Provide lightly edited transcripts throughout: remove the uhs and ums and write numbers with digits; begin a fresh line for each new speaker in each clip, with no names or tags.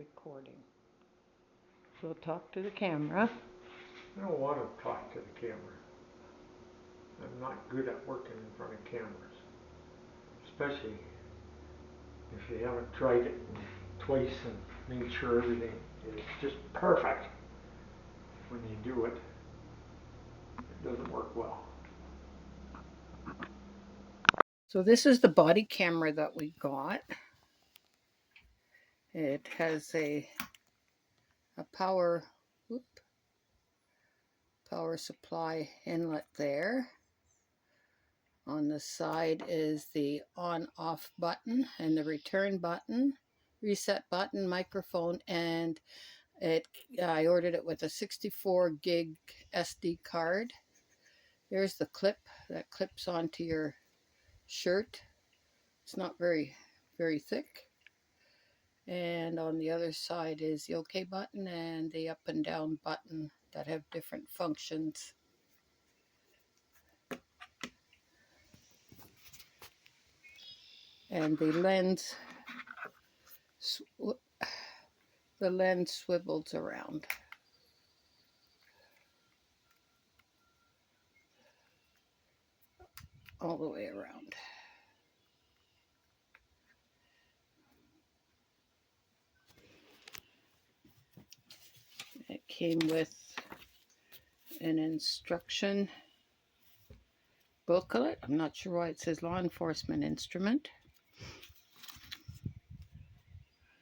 recording. So talk to the camera.
I don't want to talk to the camera. I'm not good at working in front of cameras, especially if you haven't tried it twice and made sure everything is just perfect. When you do it, it doesn't work well.
So this is the body camera that we got. It has a power supply inlet there. On the side is the on-off button and the return button, reset button, microphone, and I ordered it with a 64 gig SD card. There's the clip that clips onto your shirt. It's not very thick. And on the other side is the OK button and the up and down button that have different functions. And the lens swivels around. All the way around. It came with an instruction booklet. I'm not sure why it says law enforcement instrument.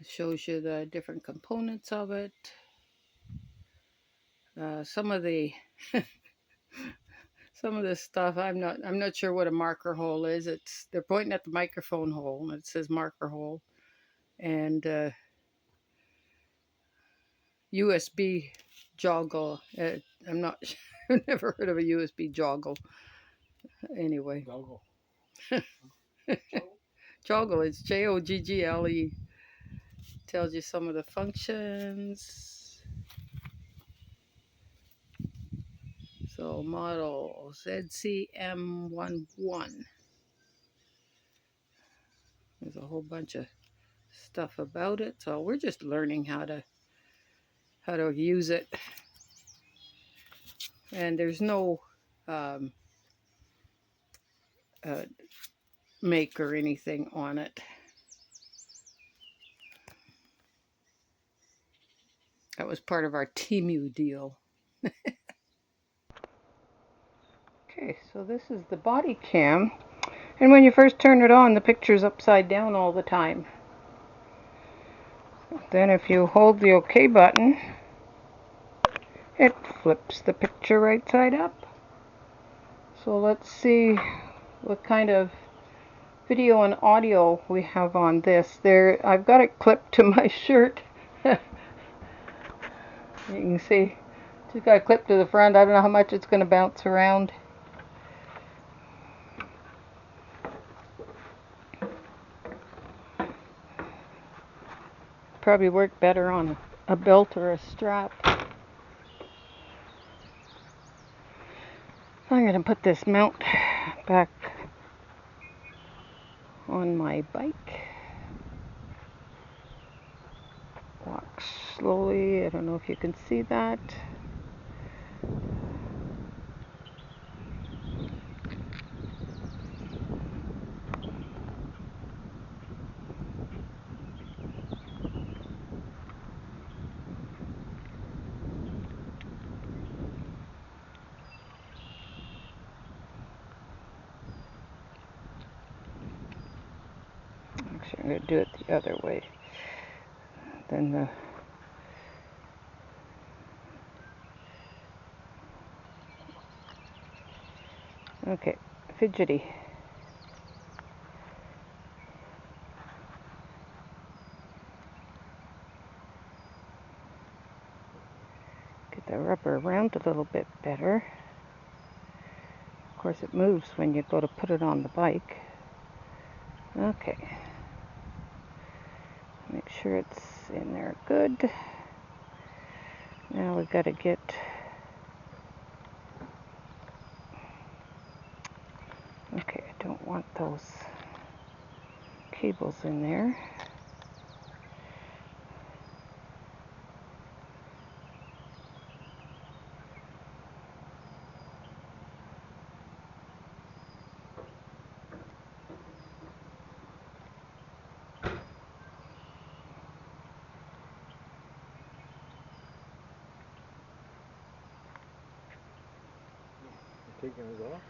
It shows you the different components of it. Some of the stuff I'm not sure what a marker hole is. They're pointing at the microphone hole and it says marker hole, and USB joggle. I'm not I've never heard of a USB joggle. Anyway.
Joggle.
Joggle, it's Joggle. Tells you some of the functions. So model ZC-M11. There's a whole bunch of stuff about it. So we're just learning how to use it. And there's no make or anything on it. That was part of our TEMU deal. Okay, so this is the body cam. And when you first turn it on, the picture's upside down all the time. Then if you hold the OK button, it flips the picture right side up. So let's see what kind of video and audio we have on this. I've got it clipped to my shirt. You can see, just got it clipped to the front. I don't know how much it's going to bounce around. Probably work better on a belt or a strap. I'm going to put this mount back on my bike. Walk slowly. I don't know if you can see that. Actually, I'm going to do it the other way. Then the okay, fidgety. Get the rubber around a little bit better. Of course, it moves when you go to put it on the bike. Okay. Make sure it's in there good. Now we've got to get okay, I don't want those cables in there.
taking it off?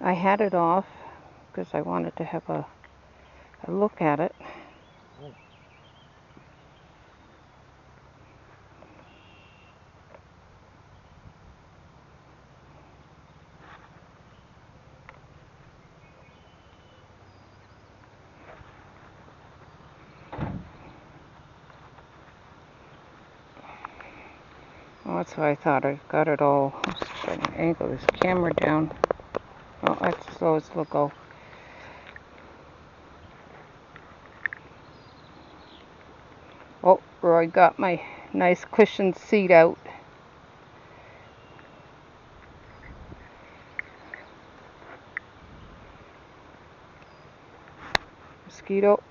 I had it off because I wanted to have a look at it.
Oh.
Well, that's what I thought. I got it all. I'm just trying to angle this camera down. Oh, that's as low as it'll go. Oh, Roy got my nice cushioned seat out. Mosquito.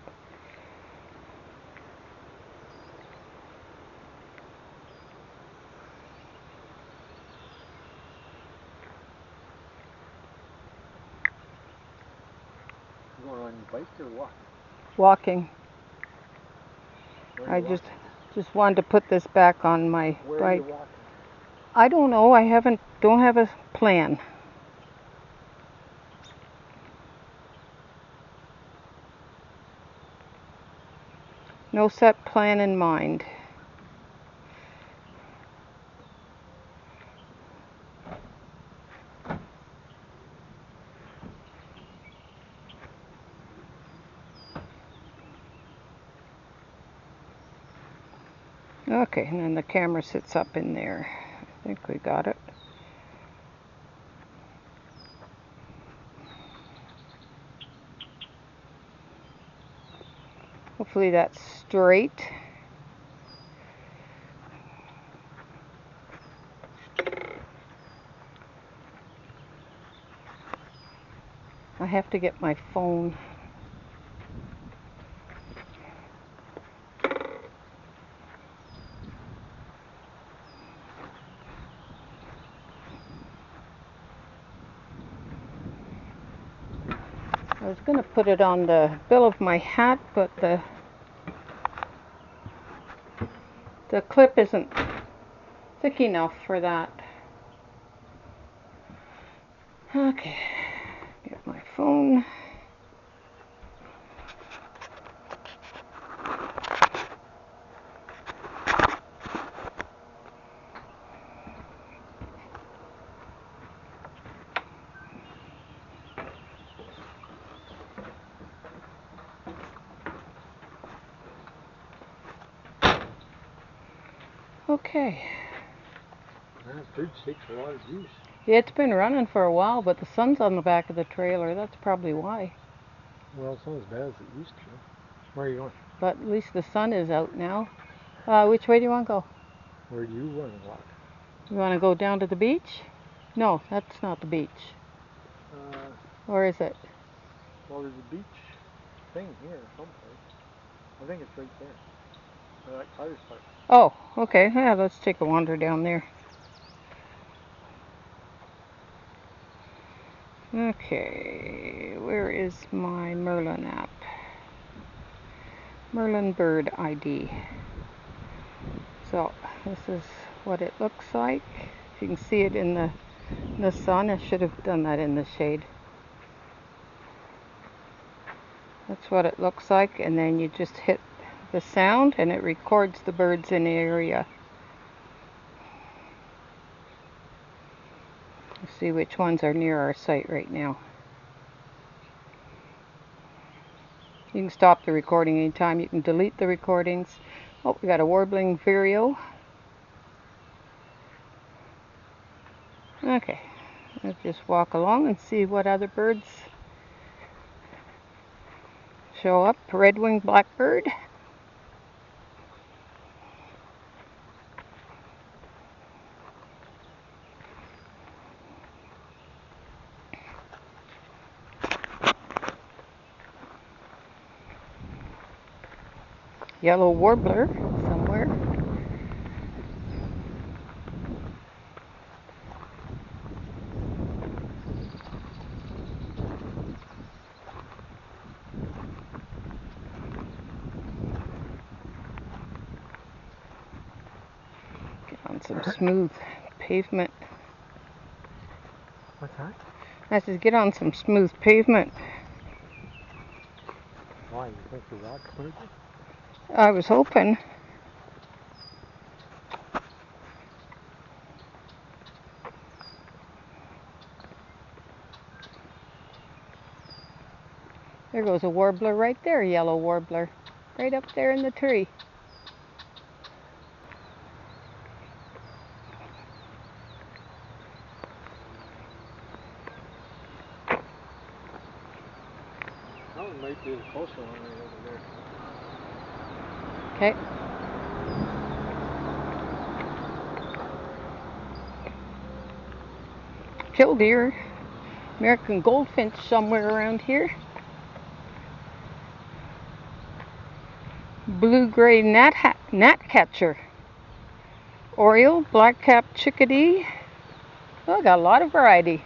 You going on your bike or walking?
Walking.
Where
I
are you
just wanted to put this back on my
walking? Where are
bike.
you walking?
I don't know. I don't have a plan. No set plan in mind. Okay, and then the camera sits up in there. I think we got it. Hopefully that's straight. I have to get my phone. I was going to put it on the bill of my hat, but the clip isn't thick enough for that. Okay, get my phone. Okay.
That bridge takes a lot of juice.
It's been running for a while, but the sun's on the back of the trailer. That's probably why.
Well, it's not as bad as it used to. Where are you going?
But at least the sun is out now. Which way do you want to go?
Where do you want to walk?
You want to go down to the beach? No, that's not the beach. Or is it?
Well, there's a beach thing here someplace. I think it's right there. Where that car's parked.
Oh, okay. Yeah, let's take a wander down there. Okay, where is my Merlin app? Merlin bird ID. So this is what it looks like. If you can see it in the sun, I should have done that in the shade. That's what it looks like, and then you just hit the sound and it records the birds in the area. Let's see which ones are near our site right now. You can stop the recording anytime. You can delete the recordings. Oh, we got a warbling vireo. Okay, let's just walk along and see what other birds show up. Red-winged blackbird. Yellow warbler somewhere. Get on some smooth pavement.
Huh?
I said, get on some smooth pavement.
Why, you think you're that smooth?
I was hoping. There goes a warbler right there, yellow warbler. Right up there in the tree.
Oh, it might be the closer one right over there.
Okay. Killdeer. American goldfinch somewhere around here. Blue-gray gnatcatcher. Oriole, black-capped chickadee. Oh, got a lot of variety.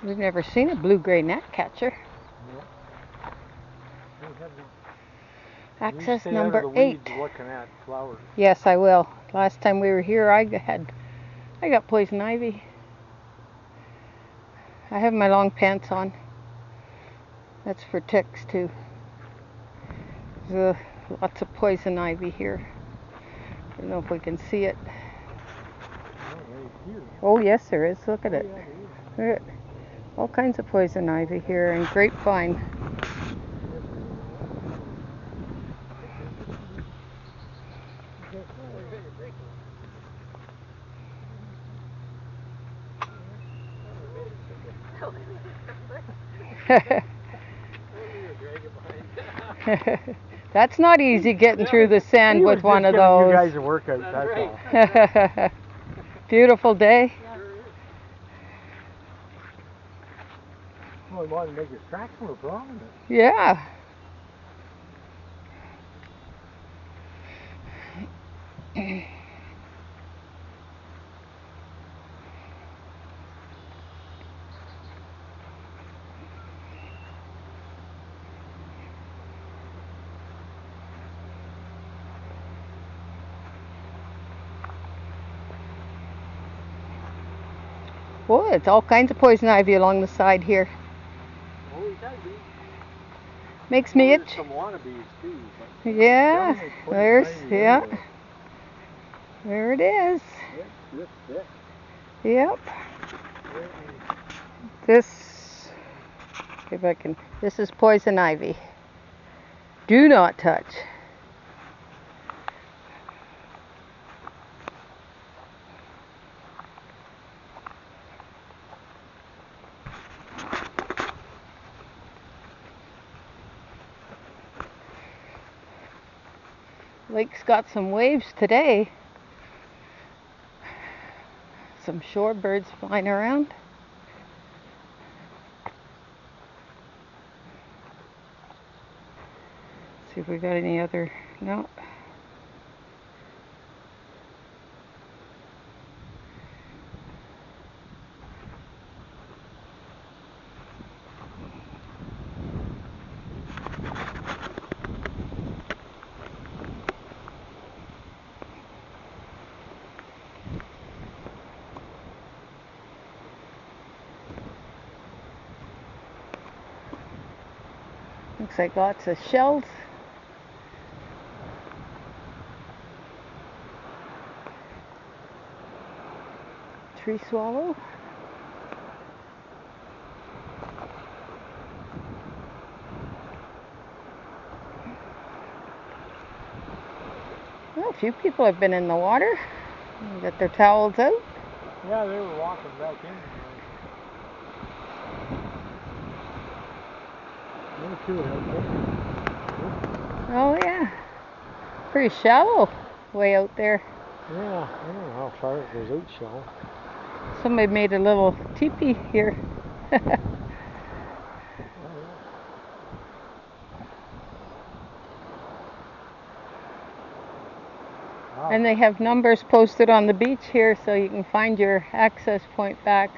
We've never seen a blue-gray gnatcatcher.
No.
Access
stay
number
out of the
8.
weeds looking at flowers.
Yes, I will. Last time we were here, I got poison ivy. I have my long pants on. That's for ticks too. There's lots of poison ivy here. I don't know if we can see it. Oh yes, there is. Look at it. Look at it. All kinds of poison ivy here and grapevine. That's not easy getting through the sand with one of those.
You guys a workout, that's all.
Beautiful day.
Well, we wanted to make his tracks more prominent.
Yeah. Boy, it's all kinds of poison ivy along the side here.
Always has been.
Makes me itch.
Some wannabes too. But
yeah, there's, yeah.
Everywhere.
There it is.
Yep.
Yep. This, if I can, this is poison ivy. Do not touch. Lake's got some waves today. Some shorebirds flying around. See if we got any other, no. Looks like lots of shells. Tree swallow. Well, a few people have been in the water. Got their towels out.
Yeah, they were walking back in.
Oh yeah. Pretty shallow way out there.
Yeah, I don't know how far it goes out shallow.
Somebody made a little teepee here.
Wow.
And they have numbers posted on the beach here so you can find your access point back.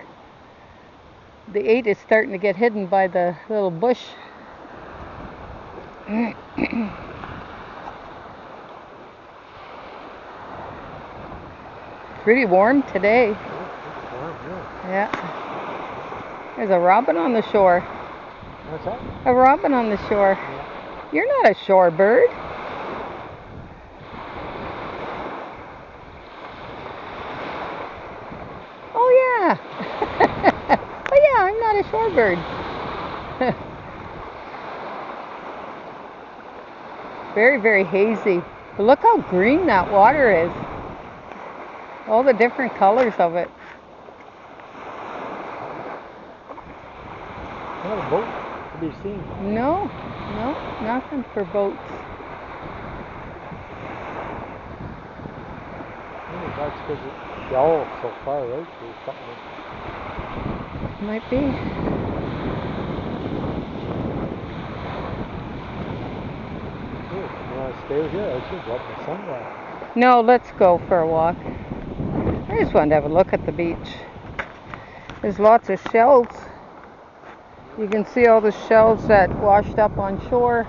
The 8 is starting to get hidden by the little bush. Pretty warm today. Yeah. There's a robin on the shore.
What's that?
A robin on the shore.
Yeah.
You're not a shorebird. Oh yeah. Oh yeah, I'm not a shorebird. Very, very hazy. But look how green that water is. All the different colors of it.
Not a boat to be seen.
No, nothing for boats.
Maybe that's because the owl's so far out or something.
Might be.
You want to stay here? I should drop my sunglasses.
No, let's go for a walk. I just wanted to have a look at the beach. There's lots of shells. You can see all the shells that washed up on shore.